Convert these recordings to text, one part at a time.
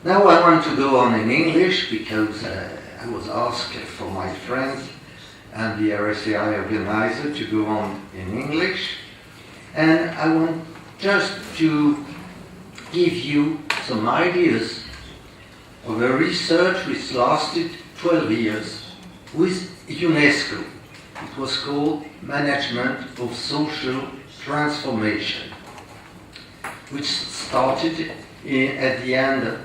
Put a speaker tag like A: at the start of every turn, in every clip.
A: Now I want to go on in English because I was asked for my friends and the RSAI organizer to go on in English. And I want just to give you some ideas of a research which lasted 12 years with UNESCO. It was called Management of Social Transformation, which started at the end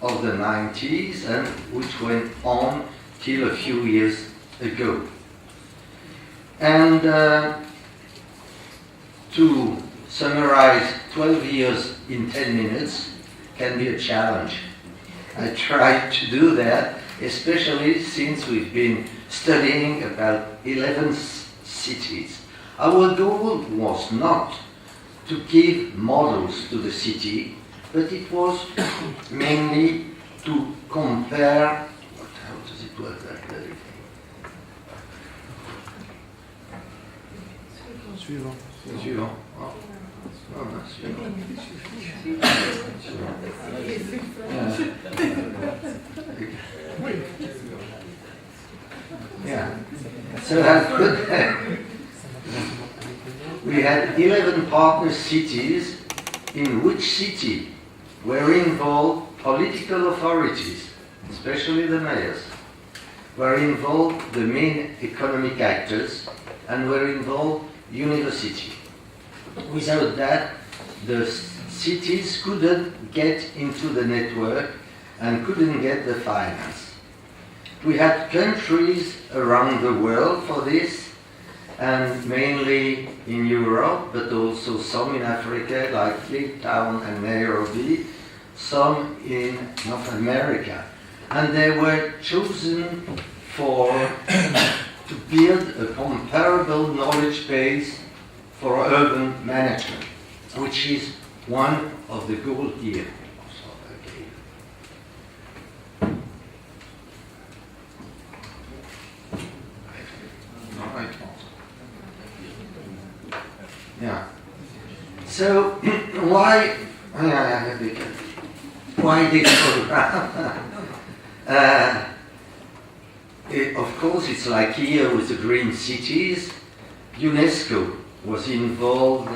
A: of the 90s and which went on till a few years ago. And to summarize 12 years in 10 minutes can be a challenge. I tried to do that, especially since we've been studying about 11 cities. Our goal was not to give models to the city, but it was mainly to compare. How does it work that way?
B: Suivant.
A: Suivant. Oh. Oh, no, suivant. Yeah. So we had 11 partner cities, in which city were involved political authorities, especially the mayors, were involved the main economic actors, and were involved university. Without that, the cities couldn't get into the network and couldn't get the finance. We had countries around the world for this, and mainly in Europe, but also some in Africa, like Cape Town and Nairobi, some in North America. And they were chosen to build a comparable knowledge base for urban management, which is one of the goals here. Yeah. So why this program? Of course, it's like here with the green cities. UNESCO was involved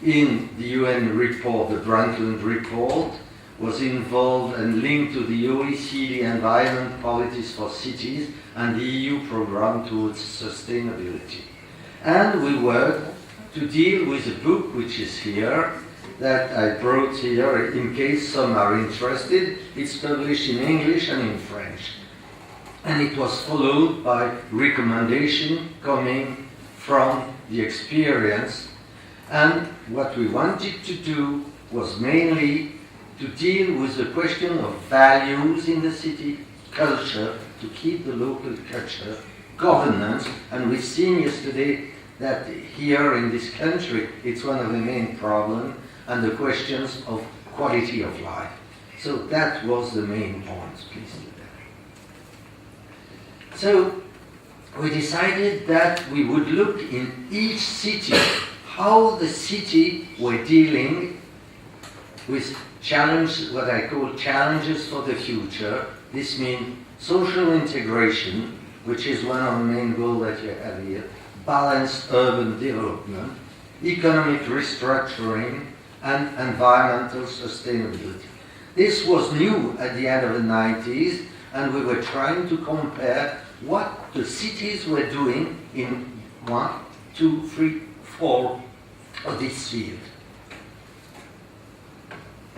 A: in the UN report, the Brundtland report, was involved and linked to the OECD Environment Policies for Cities and the EU program towards sustainability. And we worked to deal with a book which is here, that I brought here in case some are interested. It's published in English and in French. And it was followed by recommendation coming from the experience. And what we wanted to do was mainly to deal with the question of values in the city, culture, to keep the local culture, governance, and we've seen yesterday that here in this country it's one of the main problems, and the questions of quality of life. So that was the main point, please. So we decided that we would look in each city how the city were dealing with challenges, what I call challenges for the future. This means social integration, which is one of the main goals that you have here, balanced urban development, economic restructuring, and environmental sustainability. This was new at the end of the 90s, and we were trying to compare what the cities were doing in 1, 2, 3, 4 of this field.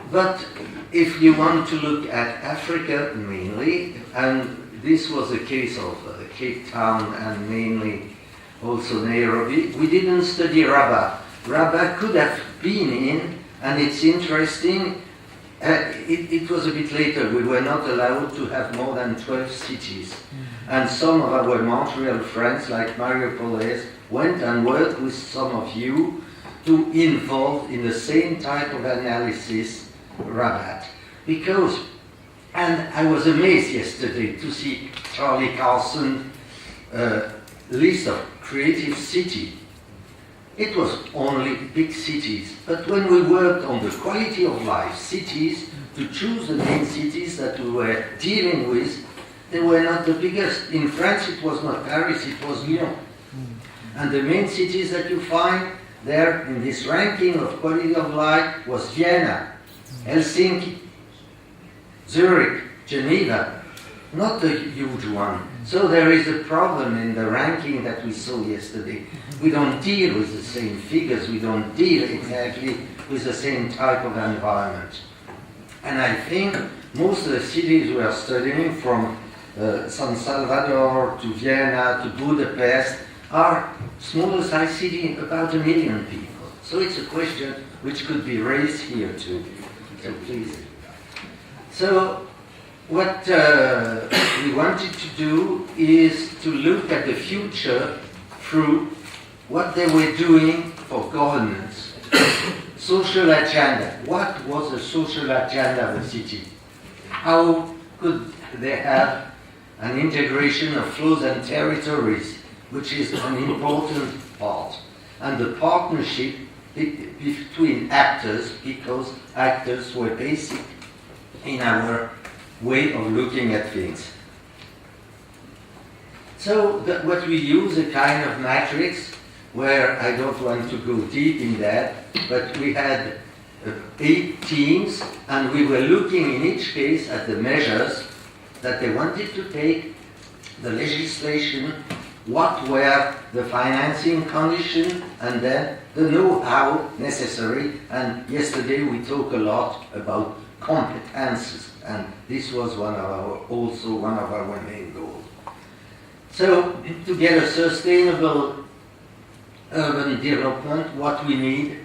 A: But if you want to look at Africa mainly, and this was the case of Cape Town and mainly also Nairobi, we didn't study Rabat. Rabat could have been in, and it's interesting, it was a bit later. We were not allowed to have more than 12 cities. And some of our Montreal friends, like Mario Polles, went and worked with some of you to involve in the same type of analysis Rabat. Because, and I was amazed yesterday to see Charlie Carlson list of creative city. It was only big cities, but when we worked on the quality of life cities, to choose the main cities that we were dealing with, they were not the biggest. In France, it was not Paris, it was Lyon. And the main cities that you find there in this ranking of quality of life was Vienna, Helsinki, Zurich, Geneva, not the huge one. So there is a problem in the ranking that we saw yesterday. We don't deal with the same figures, we don't deal exactly with the same type of environment. And I think most of the cities we are studying, from San Salvador to Vienna to Budapest, are smaller size cities, about 1 million people. So it's a question which could be raised here too. So please. So what we wanted to do is to look at the future through what they were doing for governance. Social agenda. What was the social agenda of the city? How could they have an integration of flows and territories, which is an important part, and the partnership between actors, because actors were basic in our way of looking at things. So what we use, a kind of matrix, where I don't want to go deep in that, but we had 8 teams, and we were looking in each case at the measures that they wanted to take, the legislation, what were the financing conditions, and then the know-how necessary. And yesterday we talked a lot about competences, and this was also one of our main goals. So to get a sustainable urban development, what we need,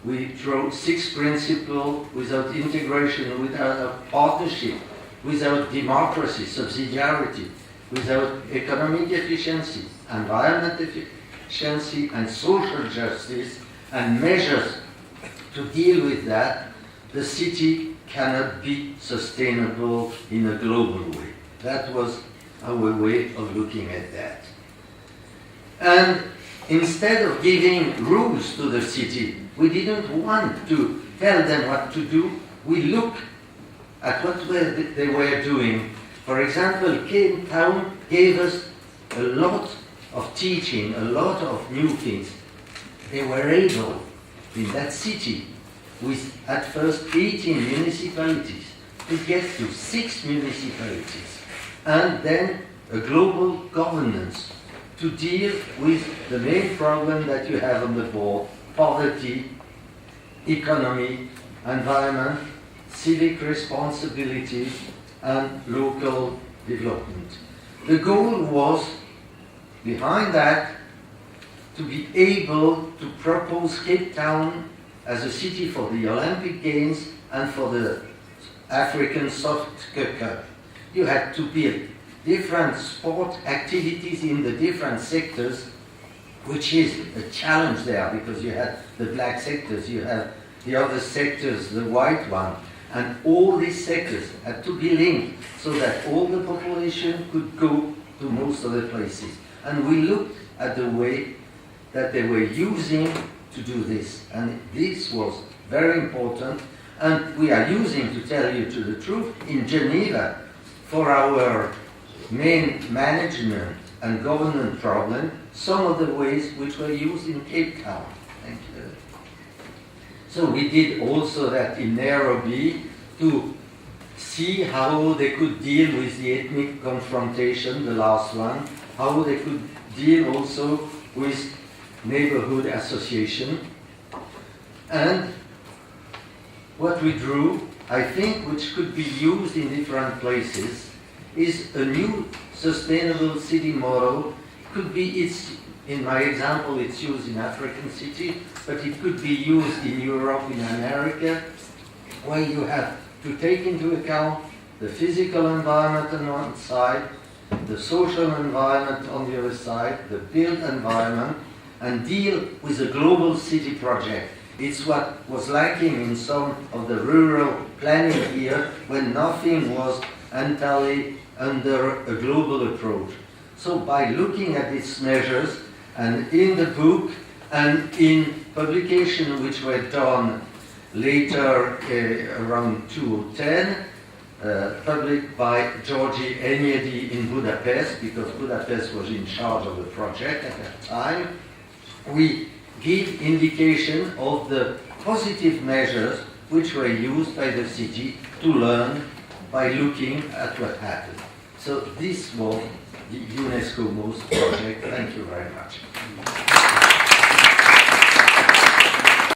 A: we draw 6 principles: without integration, without partnership, without democracy, subsidiarity, without economic efficiency, environment efficiency, and social justice, and measures to deal with that, the city cannot be sustainable in a global way. That was our way of looking at that. And instead of giving rules to the city, we didn't want to tell them what to do. We looked at what they were doing. For example, Cape Town gave us a lot of teaching, a lot of new things. They were able, in that city, with at first 18 municipalities, to get to 6 municipalities, and then a global governance to deal with the main problem that you have on the board: poverty, economy, environment, civic responsibility, and local development. The goal was, behind that, to be able to propose Cape Town as a city for the Olympic Games and for the African Soccer Cup. You had to build different sport activities in the different sectors, which is a challenge there, because you had the black sectors, you have the other sectors, the white one, and all these sectors had to be linked so that all the population could go to most of the places. And we looked at the way that they were using to do this, and this was very important. And we are using, to tell you to the truth, in Geneva, for our main management and governance problem, some of the ways which were used in Cape Town. Thank you. So we did also that in Nairobi, to see how they could deal with the ethnic confrontation, the last one, how they could deal also with neighborhood association. And what we drew, I think, which could be used in different places, is a new sustainable city model. Could be, in my example, it's used in African cities, but it could be used in Europe, in America, where you have to take into account the physical environment on one side, the social environment on the other side, the built environment, and deal with a global city project. It's what was lacking in some of the rural planning here, when nothing was entirely under a global approach. So by looking at these measures, and in the book and in publications which were done later around 2010, published by Georgi Enyedi in Budapest, because Budapest was in charge of the project at that time. We give indication of the positive measures which were used by the city to learn by looking at what happened. So this was the UNESCO MOST project. Thank you very much.